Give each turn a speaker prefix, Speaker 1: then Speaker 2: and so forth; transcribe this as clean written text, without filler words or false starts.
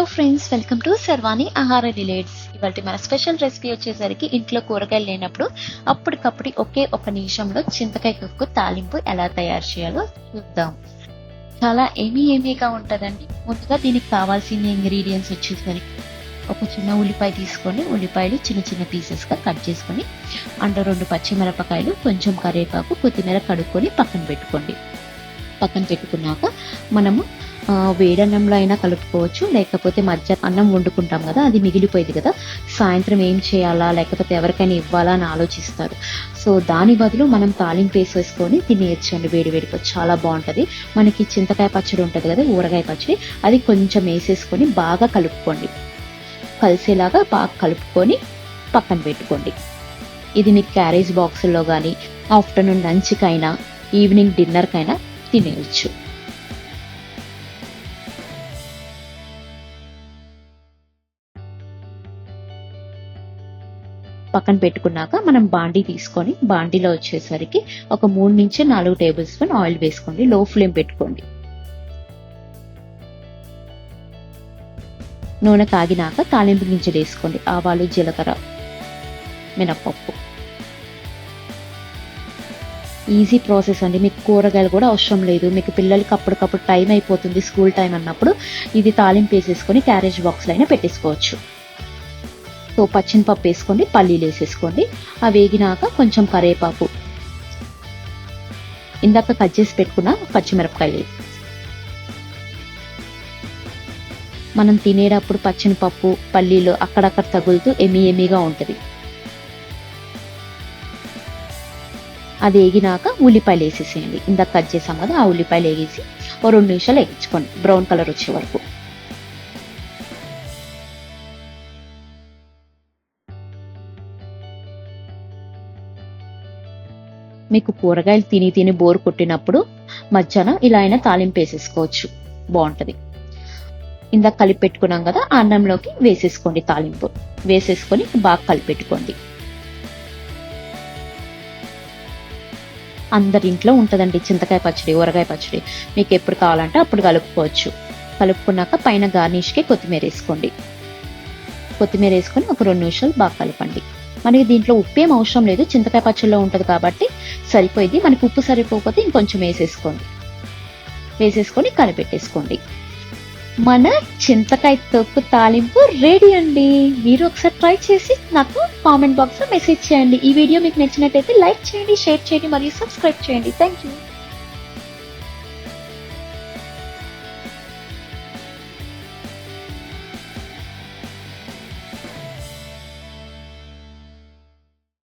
Speaker 1: Hello friends, welcome to సర్వాణి ఆహార డిలేట్స్. ఇవాళ మన స్పెషల్ రెసిపీ వచ్చేసరికి ఇంట్లో కూరగాయలు లేనప్పుడు అప్పటికప్పుడు ఒకే ఒక నిమిషంలో చింతకాయ తొక్కు తాలింపు ఎలా తయారు చేయాలో చూద్దాం. చాలా ఏమీగా ఉంటుందండి. ముందుగా దీనికి కావాల్సిన ఇంగ్రీడియంట్స్ వచ్చేసరికి ఒక చిన్న ఉల్లిపాయ తీసుకొని ఉల్లిపాయలు చిన్న చిన్న పీసెస్గా కట్ చేసుకొని, అండ్ 2 పచ్చిమిరపకాయలు, కొంచెం కరివేపాకు, కొత్తిమీర కడుక్కొని పక్కన పెట్టుకోండి. పక్కన పెట్టుకున్నాక మనము వేడన్నంలో అయినా కలుపుకోవచ్చు, లేకపోతే మధ్య అన్నం వండుకుంటాం కదా, అది మిగిలిపోయింది కదా, సాయంత్రం ఏం చేయాలా లేకపోతే ఎవరికైనా ఇవ్వాలా అని ఆలోచిస్తారు. సో దాని బదులు మనం తాలింపు వేసేసుకొని తినేయచ్చండి వేడివేడిగా, చాలా బాగుంటుంది. మనకి చింతకాయ పచ్చడి ఉంటుంది కదా, ఊరగాయ పచ్చడి, అది కొంచెం వేసేసుకొని బాగా కలుపుకోండి. కలిసేలాగా బాగా కలుపుకొని పక్కన పెట్టుకోండి. ఇది మీకు క్యారేజ్ బాక్సుల్లో కానీ, ఆఫ్టర్నూన్ లంచ్కైనా, ఈవినింగ్ డిన్నర్కైనా తినేయచ్చు. పక్కన పెట్టుకున్నాక మనం బాండీ తీసుకొని, బాండీలో వచ్చేసరికి ఒక 3 నుంచి 4 టేబుల్ స్పూన్ ఆయిల్ వేసుకోండి. లో ఫ్లేమ్ పెట్టుకోండి. నూనె కాగినాక తాలింపు గింజలు వేసుకోండి. ఆవాలు, జీలకర్ర, మినప్పప్పు. ఈజీ ప్రాసెస్ అండి. మీకు కూరగాయలు కూడా అవసరం లేదు. మీకు పిల్లలకి అప్పటికప్పుడు టైం అయిపోతుంది, స్కూల్ టైం అన్నప్పుడు ఇది తాలింపు వేసేసుకొని క్యారేజ్ బాక్స్లో అయినా పెట్టేసుకోవచ్చు. సో పచ్చిమిరపప్పు వేసుకోండి, పల్లీలు వేసేసుకోండి. అవి వేగినాక కొంచెం కరివేపాకు, ఇందాక కట్ చేసి పెట్టుకున్న పచ్చిమిరపకాయలు. మనం తినేటప్పుడు పచ్చిమిరపప్పు, పల్లీలు అక్కడక్కడ తగులుతూ ఎమ్మిగా ఉంటుంది. అది వేగినాక ఉల్లిపాయలు వేసేసేయండి. ఇందాక కట్ చేసాం కదా, ఆ ఉల్లిపాయలు వేగేసి ఓ 2 నిమిషాలు వేగించుకోండి, బ్రౌన్ కలర్ వచ్చే వరకు. మీకు కూరగాయలు తిని బోర్ కొట్టినప్పుడు మధ్యాహ్నం ఇలా అయినా తాలింపు వేసేసుకోవచ్చు, బాగుంటుంది. ఇందాక కలిపి పెట్టుకున్నాం కదా, అన్నంలోకి వేసేసుకోండి. తాలింపు వేసేసుకొని బాగా కలిపెట్టుకోండి. అందరి ఇంట్లో ఉంటుందండి చింతకాయ పచ్చడి, ఊరగాయ పచ్చడి. మీకు ఎప్పుడు కావాలంటే అప్పుడు కలుపుకోవచ్చు. కలుపుకున్నాక పైన గార్నిష్కి కొత్తిమీర వేసుకోండి. కొత్తిమీర వేసుకొని ఒక 2 నిమిషాలు బాగా కలపండి. మనకి దీంట్లో ఉప్పు ఏం అవసరం లేదు, చింతకాయ పచ్చడిలో ఉంటుంది కాబట్టి సరిపోయింది. మనకి ఉప్పు సరిపోకపోతే ఇంకొంచెం వేసేసుకొని కలిపెట్టేసుకోండి. మన చింతకాయ తొక్కు తాలింపు రెడీ అండి. మీరు ఒకసారి ట్రై చేసి నాకు కామెంట్ బాక్స్లో మెసేజ్ చేయండి. ఈ వీడియో మీకు నచ్చినట్టయితే లైక్ చేయండి, షేర్ చేయండి మరియు సబ్స్క్రైబ్ చేయండి. Thank you.